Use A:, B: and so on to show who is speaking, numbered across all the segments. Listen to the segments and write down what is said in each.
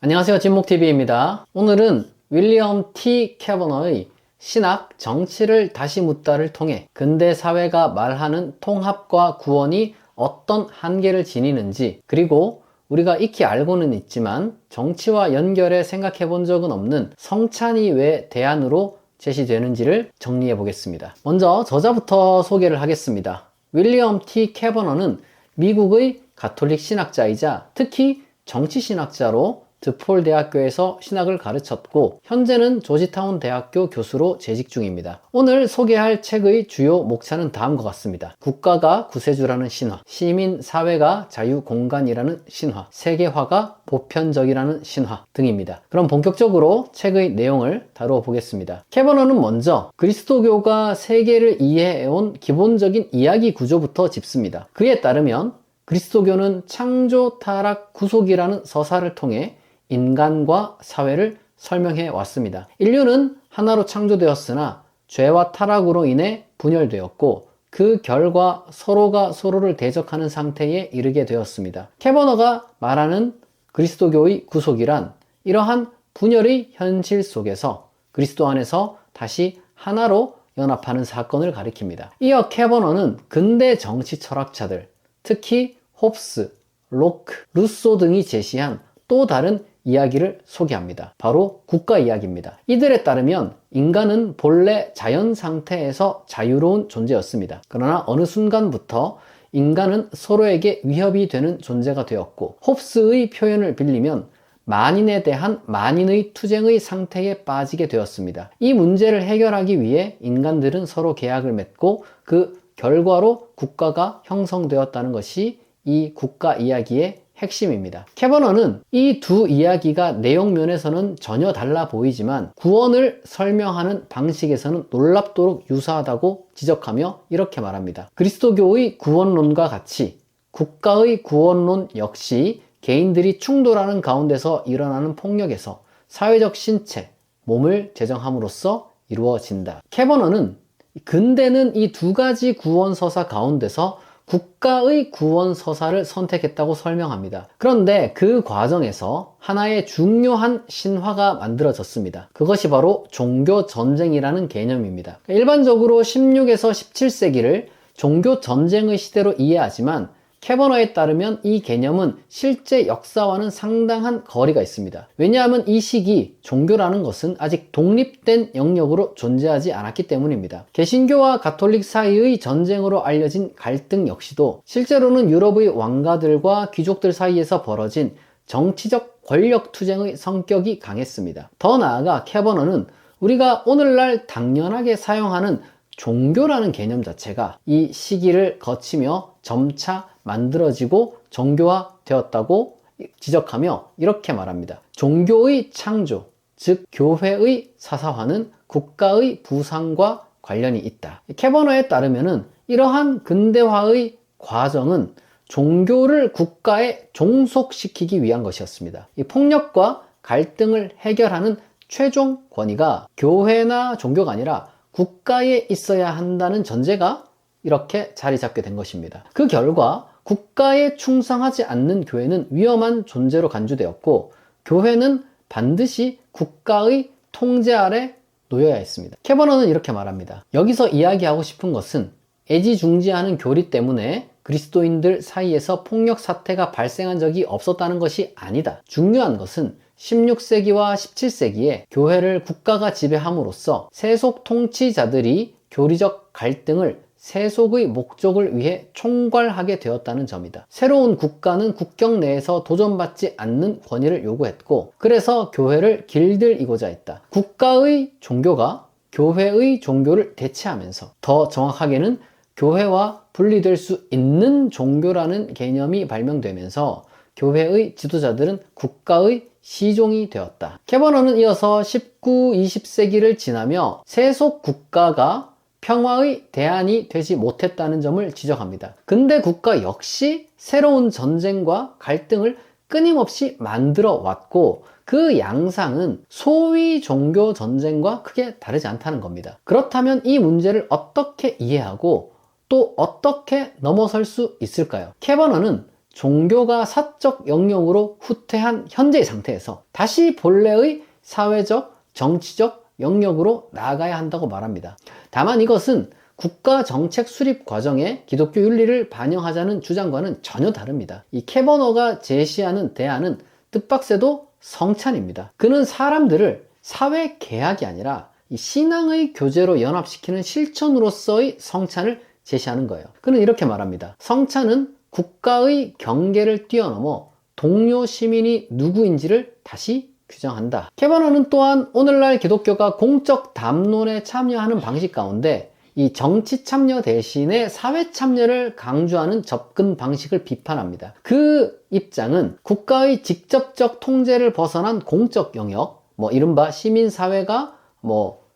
A: 안녕하세요, 진목TV입니다. 오늘은 윌리엄 T. 캐버너의 신학, 정치를 다시 묻다를 통해 근대 사회가 말하는 통합과 구원이 어떤 한계를 지니는지, 그리고 우리가 익히 알고는 있지만 정치와 연결해 생각해 본 적은 없는 성찬이 왜 대안으로 제시되는지를 정리해 보겠습니다. 먼저 저자부터 소개를 하겠습니다. 윌리엄 T. 캐버너는 미국의 가톨릭 신학자이자 특히 정치신학자로 드폴 대학교에서 신학을 가르쳤고 현재는 조지타운 대학교 교수로 재직 중입니다. 오늘 소개할 책의 주요 목차는 다음과 같습니다. 국가가 구세주라는 신화, 시민 사회가 자유공간이라는 신화, 세계화가 보편적이라는 신화 등입니다. 그럼 본격적으로 책의 내용을 다루어 보겠습니다. 캐버너는 먼저 그리스도교가 세계를 이해해온 기본적인 이야기 구조부터 짚습니다. 그에 따르면 그리스도교는 창조, 타락, 구속이라는 서사를 통해 인간과 사회를 설명해 왔습니다. 인류는 하나로 창조되었으나 죄와 타락으로 인해 분열되었고 그 결과 서로가 서로를 대적하는 상태에 이르게 되었습니다. 캐버너가 말하는 그리스도교의 구속이란 이러한 분열의 현실 속에서 그리스도 안에서 다시 하나로 연합하는 사건을 가리킵니다. 이어 캐버너는 근대 정치 철학자들, 특히 홉스, 로크, 루소 등이 제시한 또 다른 이야기를 소개합니다. 바로 국가 이야기입니다. 이들에 따르면 인간은 본래 자연 상태에서 자유로운 존재였습니다. 그러나 어느 순간부터 인간은 서로에게 위협이 되는 존재가 되었고, 홉스의 표현을 빌리면 만인에 대한 만인의 투쟁의 상태에 빠지게 되었습니다. 이 문제를 해결하기 위해 인간들은 서로 계약을 맺고 그 결과로 국가가 형성되었다는 것이 이 국가 이야기의 핵심입니다. 캐버너는 이 두 이야기가 내용 면에서는 전혀 달라 보이지만 구원을 설명하는 방식에서는 놀랍도록 유사하다고 지적하며 이렇게 말합니다. 그리스도교의 구원론과 같이 국가의 구원론 역시 개인들이 충돌하는 가운데서 일어나는 폭력에서 사회적 신체, 몸을 제정함으로써 이루어진다. 캐버너는 근대는 이 두 가지 구원 서사 가운데서 국가의 구원 서사를 선택했다고 설명합니다. 그런데 그 과정에서 하나의 중요한 신화가 만들어졌습니다. 그것이 바로 종교 전쟁이라는 개념입니다. 일반적으로 16에서 17세기를 종교 전쟁의 시대로 이해하지만 캐버너에 따르면 이 개념은 실제 역사와는 상당한 거리가 있습니다. 왜냐하면 이 시기 종교라는 것은 아직 독립된 영역으로 존재하지 않았기 때문입니다. 개신교와 가톨릭 사이의 전쟁으로 알려진 갈등 역시도 실제로는 유럽의 왕가들과 귀족들 사이에서 벌어진 정치적 권력 투쟁의 성격이 강했습니다. 더 나아가 캐버너는 우리가 오늘날 당연하게 사용하는 종교라는 개념 자체가 이 시기를 거치며 점차 만들어지고 정교화 되었다고 지적하며 이렇게 말합니다. 종교의 창조, 즉 교회의 사사화는 국가의 부상과 관련이 있다. 캐버너에 따르면 이러한 근대화의 과정은 종교를 국가에 종속시키기 위한 것이었습니다. 이 폭력과 갈등을 해결하는 최종 권위가 교회나 종교가 아니라 국가에 있어야 한다는 전제가 이렇게 자리 잡게 된 것입니다. 그 결과 국가에 충성하지 않는 교회는 위험한 존재로 간주되었고 교회는 반드시 국가의 통제 아래 놓여야 했습니다. 캐버너는 이렇게 말합니다. 여기서 이야기하고 싶은 것은 애지중지하는 교리 때문에 그리스도인들 사이에서 폭력 사태가 발생한 적이 없었다는 것이 아니다. 중요한 것은 16세기와 17세기에 교회를 국가가 지배함으로써 세속 통치자들이 교리적 갈등을 세속의 목적을 위해 총괄하게 되었다는 점이다. 새로운 국가는 국경 내에서 도전받지 않는 권위를 요구했고 그래서 교회를 길들이고자 했다. 국가의 종교가 교회의 종교를 대체하면서 더 정확하게는 교회와 분리될 수 있는 종교라는 개념이 발명되면서 교회의 지도자들은 국가의 시종이 되었다. 캐버너는 이어서 19, 20세기를 지나며 세속 국가가 평화의 대안이 되지 못했다는 점을 지적합니다. 근대 국가 역시 새로운 전쟁과 갈등을 끊임없이 만들어 왔고 그 양상은 소위 종교 전쟁과 크게 다르지 않다는 겁니다. 그렇다면 이 문제를 어떻게 이해하고 또 어떻게 넘어설 수 있을까요? 캐버너는 종교가 사적 영역으로 후퇴한 현재의 상태에서 다시 본래의 사회적, 정치적 영역으로 나아가야 한다고 말합니다. 다만 이것은 국가 정책 수립 과정에 기독교 윤리를 반영하자는 주장과는 전혀 다릅니다. 이 캐버너가 제시하는 대안은 뜻밖에도 성찬입니다. 그는 사람들을 사회 계약이 아니라 이 신앙의 교제로 연합시키는 실천으로서의 성찬을 제시하는 거예요. 그는 이렇게 말합니다. 성찬은 국가의 경계를 뛰어넘어 동료 시민이 누구인지를 다시 규정한다. 캐버너는 또한 오늘날 기독교가 공적 담론에 참여하는 방식 가운데 이 정치 참여 대신에 사회 참여를 강조하는 접근 방식을 비판합니다. 그 입장은 국가의 직접적 통제를 벗어난 공적 영역, 이른바 시민사회가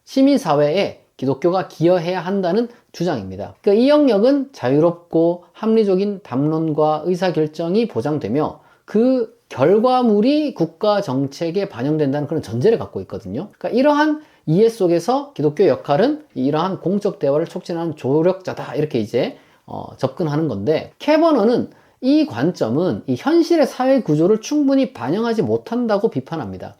A: 시민사회에 기독교가 기여해야 한다는 주장입니다. 이 영역은 자유롭고 합리적인 담론과 의사결정이 보장되며 그 결과물이 국가 정책에 반영된다는 그런 전제를 갖고 있거든요. 그러니까 이러한 이해 속에서 기독교의 역할은 이러한 공적 대화를 촉진하는 조력자다, 이렇게 이제 접근하는 건데, 캐버너는 이 관점은 이 현실의 사회 구조를 충분히 반영하지 못한다고 비판합니다.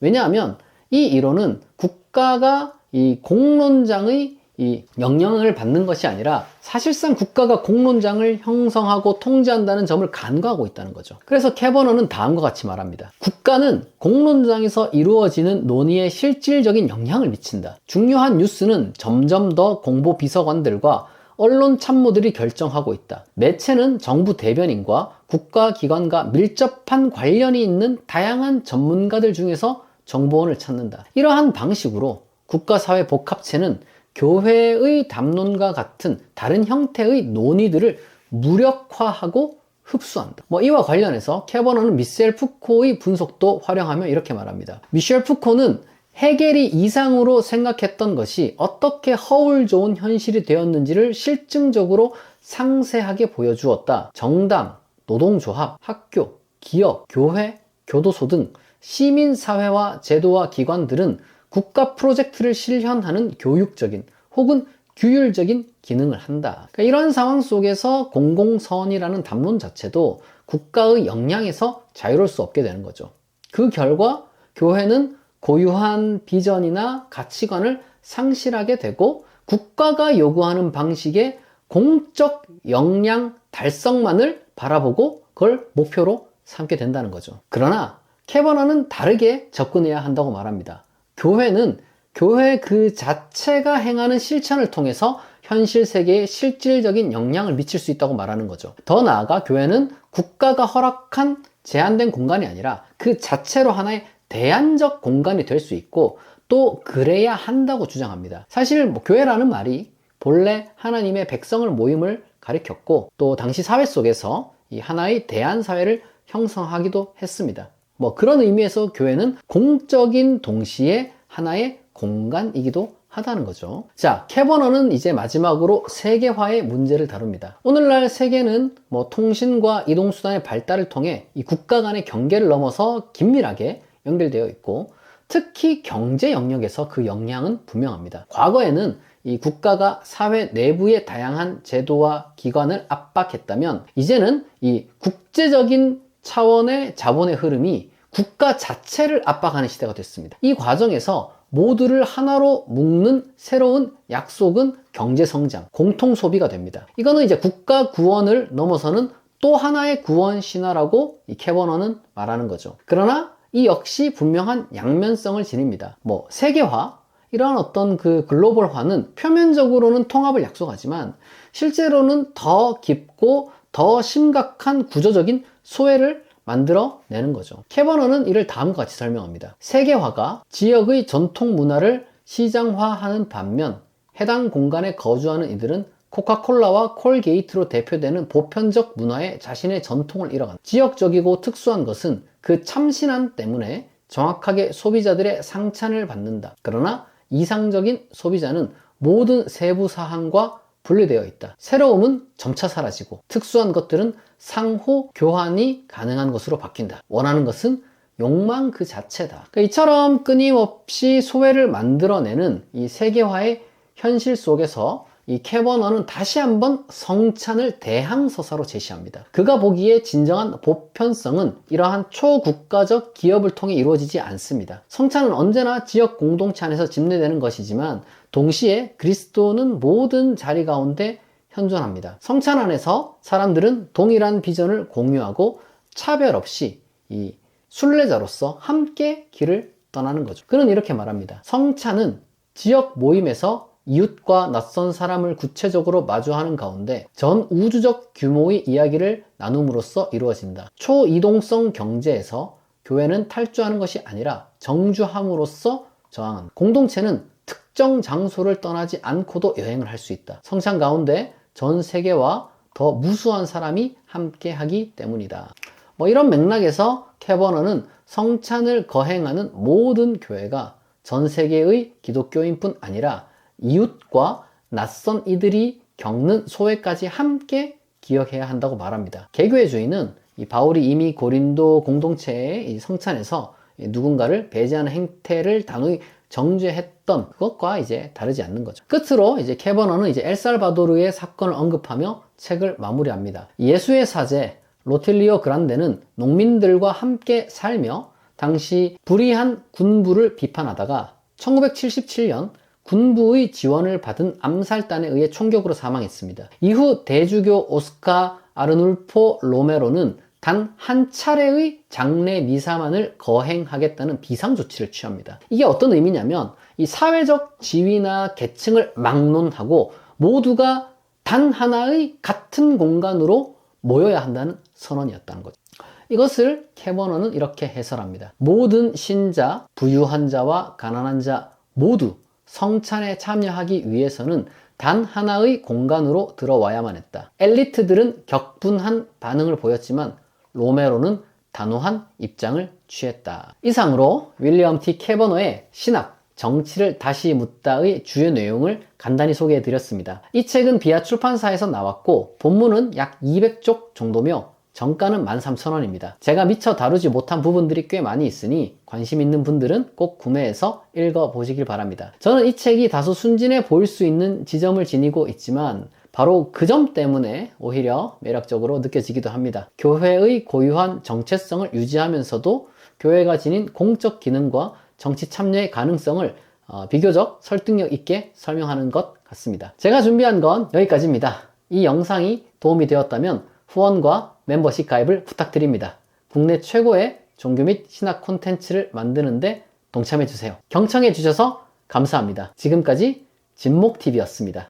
A: 왜냐하면 이 이론은 국가가 이 공론장의 이 영향을 받는 것이 아니라 사실상 국가가 공론장을 형성하고 통제한다는 점을 간과하고 있다는 거죠. 그래서 캐버너는 다음과 같이 말합니다. 국가는 공론장에서 이루어지는 논의에 실질적인 영향을 미친다. 중요한 뉴스는 점점 더 공보 비서관들과 언론 참모들이 결정하고 있다. 매체는 정부 대변인과 국가기관과 밀접한 관련이 있는 다양한 전문가들 중에서 정보원을 찾는다. 이러한 방식으로 국가사회 복합체는 교회의 담론과 같은 다른 형태의 논의들을 무력화하고 흡수한다. 이와 관련해서 캐버너는 미셸 푸코의 분석도 활용하며 이렇게 말합니다. 미셸 푸코는 헤겔이 이상으로 생각했던 것이 어떻게 허울 좋은 현실이 되었는지를 실증적으로 상세하게 보여주었다. 정당, 노동조합, 학교, 기업, 교회, 교도소 등 시민사회와 제도와 기관들은 국가 프로젝트를 실현하는 교육적인 혹은 규율적인 기능을 한다. 그러니까 이런 상황 속에서 공공선이라는 담론 자체도 국가의 영향에서 자유로울 수 없게 되는 거죠. 그 결과 교회는 고유한 비전이나 가치관을 상실하게 되고 국가가 요구하는 방식의 공적 역량 달성만을 바라보고 그걸 목표로 삼게 된다는 거죠. 그러나 캐버너는 다르게 접근해야 한다고 말합니다. 교회는 교회 그 자체가 행하는 실천을 통해서 현실 세계에 실질적인 영향을 미칠 수 있다고 말하는 거죠. 더 나아가 교회는 국가가 허락한 제한된 공간이 아니라 그 자체로 하나의 대안적 공간이 될 수 있고 또 그래야 한다고 주장합니다. 사실 교회라는 말이 본래 하나님의 백성을 모임을 가리켰고 또 당시 사회 속에서 이 하나의 대안 사회를 형성하기도 했습니다. 그런 의미에서 교회는 공적인 동시에 하나의 공간이기도 하다는 거죠. 자, 캐버너는 이제 마지막으로 세계화의 문제를 다룹니다. 오늘날 세계는 통신과 이동수단의 발달을 통해 이 국가 간의 경계를 넘어서 긴밀하게 연결되어 있고 특히 경제 영역에서 그 영향은 분명합니다. 과거에는 이 국가가 사회 내부의 다양한 제도와 기관을 압박했다면 이제는 이 국제적인 차원의 자본의 흐름이 국가 자체를 압박하는 시대가 됐습니다. 이 과정에서 모두를 하나로 묶는 새로운 약속은 경제성장, 공통소비가 됩니다. 이거는 이제 국가 구원을 넘어서는 또 하나의 구원 신화라고 이 캐버너는 말하는 거죠. 그러나 이 역시 분명한 양면성을 지닙니다. 세계화, 이러한 어떤 그 글로벌화는 표면적으로는 통합을 약속하지만 실제로는 더 깊고 더 심각한 구조적인 소외를 만들어내는 거죠. 캐버너는 이를 다음과 같이 설명합니다. 세계화가 지역의 전통 문화를 시장화하는 반면 해당 공간에 거주하는 이들은 코카콜라와 콜게이트로 대표되는 보편적 문화에 자신의 전통을 잃어간다. 지역적이고 특수한 것은 그 참신함 때문에 정확하게 소비자들의 상찬을 받는다. 그러나 이상적인 소비자는 모든 세부 사항과 분리되어 있다. 새로움은 점차 사라지고 특수한 것들은 상호 교환이 가능한 것으로 바뀐다. 원하는 것은 욕망 그 자체다. 이처럼 끊임없이 소외를 만들어내는 이 세계화의 현실 속에서 이 캐버너는 다시 한번 성찬을 대항서사로 제시합니다. 그가 보기에 진정한 보편성은 이러한 초국가적 기업을 통해 이루어지지 않습니다. 성찬은 언제나 지역 공동체 안에서 집례되는 것이지만 동시에 그리스도는 모든 자리 가운데 현존합니다. 성찬 안에서 사람들은 동일한 비전을 공유하고 차별 없이 이 순례자로서 함께 길을 떠나는 거죠. 그는 이렇게 말합니다. 성찬은 지역 모임에서 이웃과 낯선 사람을 구체적으로 마주하는 가운데 전 우주적 규모의 이야기를 나눔으로써 이루어진다. 초이동성 경제에서 교회는 탈주하는 것이 아니라 정주함으로써 저항한다. 공동체는 특정 장소를 떠나지 않고도 여행을 할 수 있다. 성찬 가운데 전 세계와 더 무수한 사람이 함께 하기 때문이다. 이런 맥락에서 캐버너는 성찬을 거행하는 모든 교회가 전 세계의 기독교인뿐 아니라 이웃과 낯선 이들이 겪는 소외까지 함께 기억해야 한다고 말합니다. 개교회주의는 이 바울이 이미 고린도 공동체의 이 성찬에서 누군가를 배제하는 행태를 단호히 정죄했던 그것과 이제 다르지 않는 거죠. 끝으로 이제 캐버너는 이제 엘살바도르의 사건을 언급하며 책을 마무리합니다. 예수의 사제 로틸리오 그란데는 농민들과 함께 살며 당시 불의한 군부를 비판하다가 1977년 군부의 지원을 받은 암살단에 의해 총격으로 사망했습니다. 이후 대주교 오스카 아르눌포 로메로는 단 한 차례의 장례 미사만을 거행하겠다는 비상조치를 취합니다. 이게 어떤 의미냐면 이 사회적 지위나 계층을 막론하고 모두가 단 하나의 같은 공간으로 모여야 한다는 선언이었다는 거죠. 이것을 캐버너는 이렇게 해설합니다. 모든 신자, 부유한 자와 가난한 자 모두 성찬에 참여하기 위해서는 단 하나의 공간으로 들어와야만 했다. 엘리트들은 격분한 반응을 보였지만 로메로는 단호한 입장을 취했다. 이상으로 윌리엄 T. 캐버너의 신학, 정치를 다시 묻다의 주요 내용을 간단히 소개해 드렸습니다. 이 책은 비아 출판사에서 나왔고 본문은 약 200쪽 정도며 정가는 13,000원입니다. 제가 미처 다루지 못한 부분들이 꽤 많이 있으니 관심 있는 분들은 꼭 구매해서 읽어보시길 바랍니다. 저는 이 책이 다소 순진해 보일 수 있는 지점을 지니고 있지만 바로 그 점 때문에 오히려 매력적으로 느껴지기도 합니다. 교회의 고유한 정체성을 유지하면서도 교회가 지닌 공적 기능과 정치 참여의 가능성을 비교적 설득력 있게 설명하는 것 같습니다. 제가 준비한 건 여기까지입니다. 이 영상이 도움이 되었다면 후원과 멤버십 가입을 부탁드립니다. 국내 최고의 종교 및 신학 콘텐츠를 만드는데 동참해주세요. 경청해주셔서 감사합니다. 지금까지 진목TV였습니다.